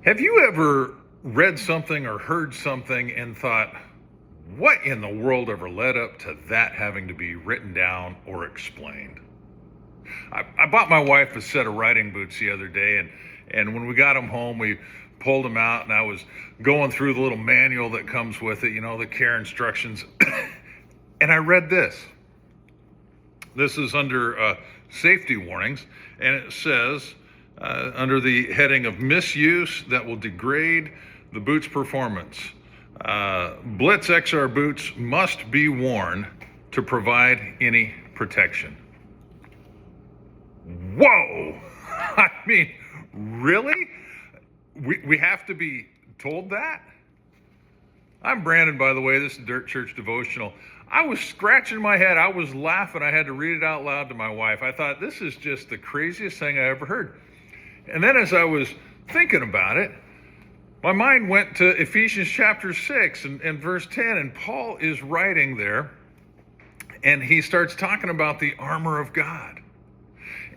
Have you ever read something or heard something and thought, what in the world ever led up to that having to be written down or explained? I bought my wife a set of riding boots the other day, and when we got them home, we pulled them out, and I was going through the little manual that comes with it, the care instructions, and I read this. This is under safety warnings, and it says, under the heading of misuse that will degrade the boot's performance, Blitz XR boots must be worn to provide any protection. Whoa! I mean, really? We have to be told that? I'm Brandon, by the way. This is Dirt Church Devotional. I was scratching my head. I was laughing. I had to read it out loud to my wife. I thought, this is just the craziest thing I ever heard. And then as I was thinking about it, my mind went to Ephesians chapter 6 and verse 10, and Paul is writing there, and he starts talking about the armor of God.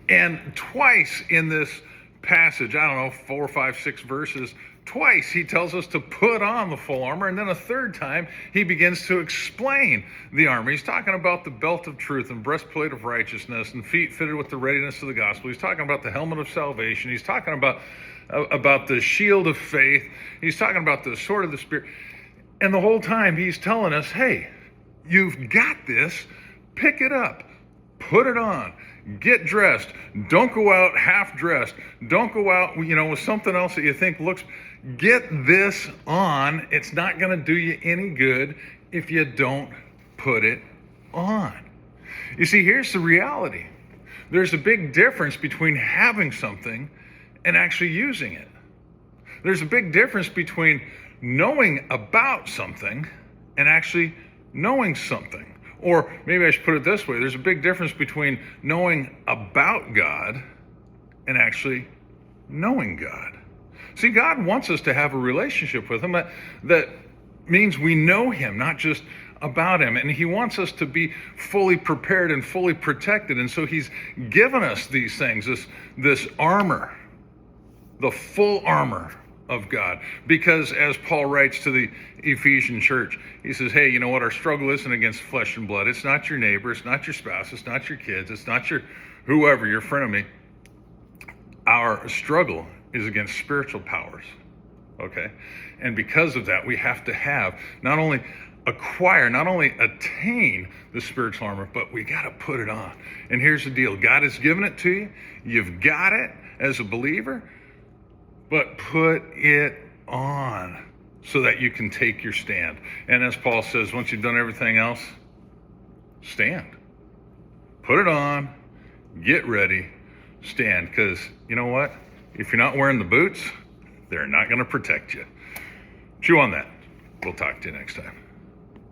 And twice in this passage, I don't know, 4, 5, 6 verses, twice he tells us to put on the full armor, and then a third time he begins to explain the armor. He's talking about the belt of truth and breastplate of righteousness and feet fitted with the readiness of the gospel. He's talking about the helmet of salvation. He's talking about the shield of faith. He's talking about the sword of the Spirit. And the whole time he's telling us, hey, you've got this. Pick it up. Put it on. Get dressed. Don't go out half dressed. Don't go out, with something else that you think looks. Get this on. It's not going to do you any good if you don't put it on. You see, here's the reality. There's a big difference between having something and actually using it. There's a big difference between knowing about something and actually knowing something. Or maybe I should put it this way. There's a big difference between knowing about God and actually knowing God. See, God wants us to have a relationship with him that means we know him, not just about him. And he wants us to be fully prepared and fully protected. And so he's given us these things, this armor, the full armor of God. Because as Paul writes to the Ephesian church, he says, hey, you know what? Our struggle isn't against flesh and blood. It's not your neighbor. It's not your spouse. It's not your kids. It's not your whoever, your frenemy. Our struggle is against spiritual powers. Okay? And because of that, we have to have not only attain the spiritual armor, but we got to put it on. And here's the deal. God has given it to you. You've got it as a believer. But put it on so that you can take your stand. And as Paul says, once you've done everything else, stand. Put it on, get ready, stand. Because you know what? If you're not wearing the boots, they're not going to protect you. Chew on that. We'll talk to you next time.